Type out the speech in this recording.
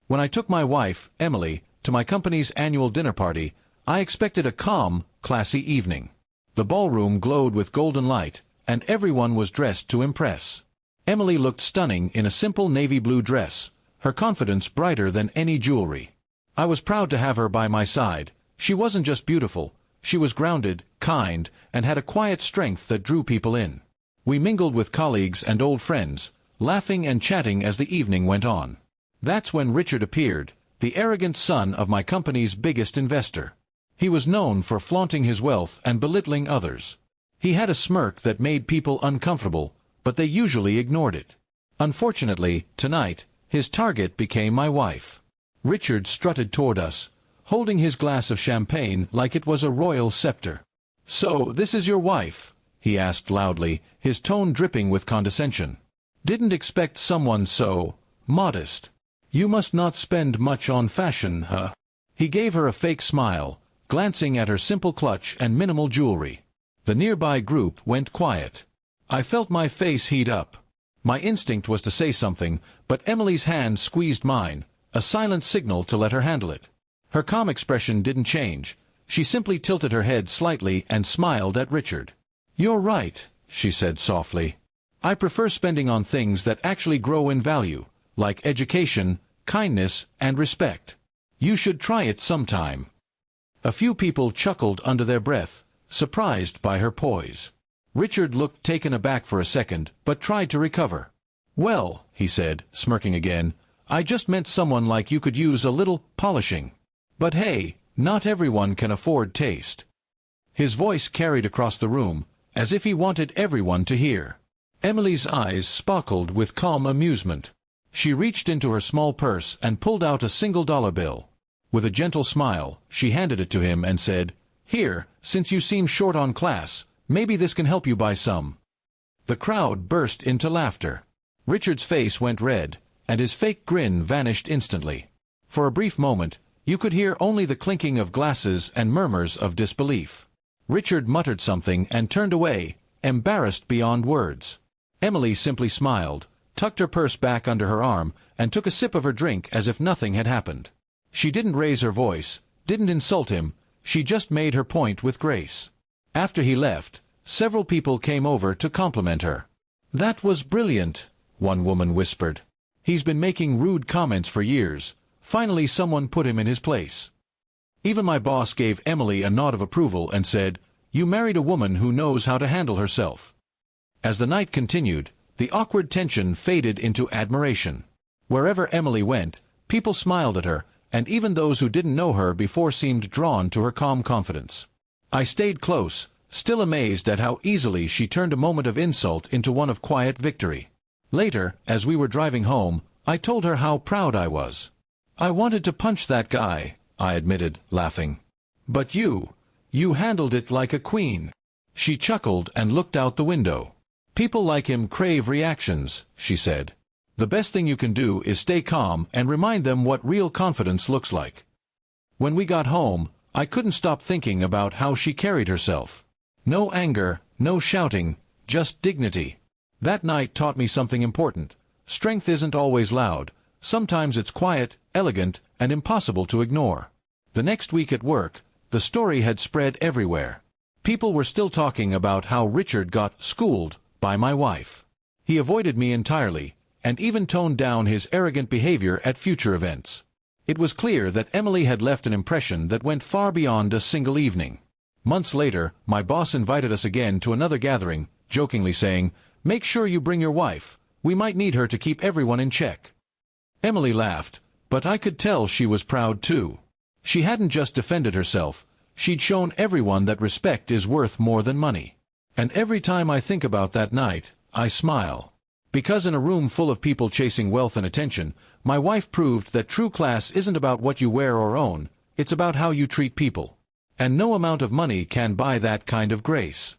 When I took my wife, Emily, to my company's annual dinner party, I expected a calm, classy evening. The ballroom glowed with golden light, and everyone was dressed to impress. Emily looked stunning in a simple navy blue dress, her confidence brighter than any jewelry. I was proud to have her by my side. She wasn't just beautiful, she was grounded, kind, and had a quiet strength that drew people in. We mingled with colleagues and old friends, laughing and chatting as the evening went on. That's when Richard appeared, the arrogant son of my company's biggest investor. He was known for flaunting his wealth and belittling others. He had a smirk that made people uncomfortable, but they usually ignored it. Unfortunately, tonight, his target became my wife. Richard strutted toward us, holding his glass of champagne like it was a royal scepter. "So, this is your wife?" he asked loudly, his tone dripping with condescension. "Didn't expect someone so modest. You must not spend much on fashion, huh?" He gave her a fake smile, glancing at her simple clutch and minimal jewelry. The nearby group went quiet. I felt my face heat up. My instinct was to say something, but Emily's hand squeezed mine, a silent signal to let her handle it. Her calm expression didn't change. She simply tilted her head slightly and smiled at Richard. "You're right," she said softly. "I prefer spending on things that actually grow in value, like education, kindness, and respect. You should try it sometime." A few people chuckled under their breath, surprised by her poise. Richard looked taken aback for a second, but tried to recover. "Well," he said, smirking again, "I just meant someone like you could use a little polishing. But hey, not everyone can afford taste." His voice carried across the room, as if he wanted everyone to hear. Emily's eyes sparkled with calm amusement. She reached into her small purse and pulled out a $1 bill. With a gentle smile, she handed it to him and said, "Here, since you seem short on class, maybe this can help you buy some." The crowd burst into laughter. Richard's face went red, and his fake grin vanished instantly. For a brief moment, you could hear only the clinking of glasses and murmurs of disbelief. Richard muttered something and turned away, embarrassed beyond words. Emily simply smiled, tucked her purse back under her arm, and took a sip of her drink as if nothing had happened. She didn't raise her voice, didn't insult him, she just made her point with grace. After he left, several people came over to compliment her. "That was brilliant," one woman whispered. "He's been making rude comments for years. Finally someone put him in his place." Even my boss gave Emily a nod of approval and said, "You married a woman who knows how to handle herself." As the night continued, the awkward tension faded into admiration. Wherever Emily went, people smiled at her, and even those who didn't know her before seemed drawn to her calm confidence. I stayed close, still amazed at how easily she turned a moment of insult into one of quiet victory. Later, as we were driving home, I told her how proud I was. "I wanted to punch that guy," I admitted, laughing. "But you handled it like a queen." She chuckled and looked out the window. "People like him crave reactions," she said. "The best thing you can do is stay calm and remind them what real confidence looks like." When we got home, I couldn't stop thinking about how she carried herself. No anger, no shouting, just dignity. That night taught me something important. Strength isn't always loud. Sometimes it's quiet, elegant, and impossible to ignore. The next week at work, the story had spread everywhere. People were still talking about how Richard got schooled by my wife. He avoided me entirely, and even toned down his arrogant behavior at future events. It was clear that Emily had left an impression that went far beyond a single evening. Months later, my boss invited us again to another gathering, jokingly saying, "Make sure you bring your wife. We might need her to keep everyone in check." Emily laughed, but I could tell she was proud too. She hadn't just defended herself, she'd shown everyone that respect is worth more than money. And every time I think about that night, I smile. Because in a room full of people chasing wealth and attention, my wife proved that true class isn't about what you wear or own, it's about how you treat people. And no amount of money can buy that kind of grace.